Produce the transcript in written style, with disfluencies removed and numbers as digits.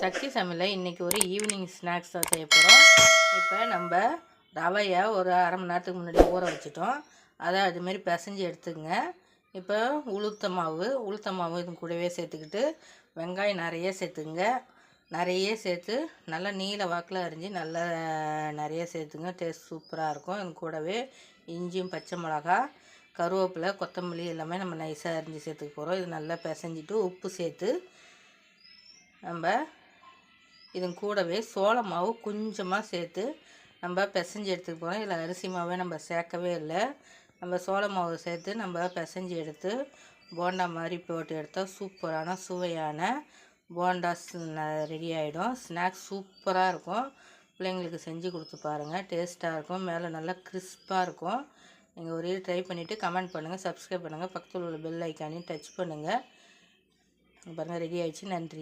சக்தி சமையலில் இன்றைக்கி ஒரு ஈவினிங் ஸ்நாக்ஸ் தான் செய்ய போகிறோம். இப்போ நம்ம ரவையை ஒரு அரை மணி நேரத்துக்கு முன்னாடி ஊற வச்சுட்டோம். அதை அதுமாரி பிசைஞ்சு எடுத்துக்கங்க. இப்போ உளுத்த மாவு இது கூடவே சேர்த்துக்கிட்டு வெங்காயம் நிறைய சேர்த்துங்க. நிறைய சேர்த்து நல்லா நீல வாக்கில் அரிஞ்சு நல்லா நிறைய சேர்த்துங்க. டேஸ்ட் சூப்பராக இருக்கும். இது கூடவே இஞ்சியும் பச்சை மிளகா கருவேப்பிலை கொத்தமல்லி எல்லாமே நம்ம நைஸாக அரிஞ்சு சேர்த்துக்க போகிறோம். இது நல்லா பிசைஞ்சிட்டு உப்பு சேர்த்து நம்ம இதன் கூடவே சோள மாவு கொஞ்சமாக சேர்த்து நம்ம பிசைஞ்சு எடுத்துக்க போகிறோம். இதில் அரிசி மாவே நம்ம சேர்க்கவே இல்லை. நம்ம சோள மாவு சேர்த்து நம்ம பிசைஞ்சு எடுத்து போண்டா மாதிரி போட்டு எடுத்தால் சூப்பரான சுவையான போண்டாஸ் ரெடி ஆகிடும். ஸ்நாக்ஸ் சூப்பராக இருக்கும். பிள்ளைங்களுக்கு செஞ்சு கொடுத்து பாருங்கள். டேஸ்ட்டாக இருக்கும். மேலே நல்லா கிறிஸ்பாக இருக்கும். நீங்கள் ஒரே ட்ரை பண்ணிவிட்டு கமெண்ட் பண்ணுங்கள், சப்ஸ்கிரைப் பண்ணுங்கள், பக்கத்தில் உள்ள பெல் ஐக்கானையும் டச் பண்ணுங்கள். பாருங்கள், ரெடி ஆகிடுச்சு. நன்றி.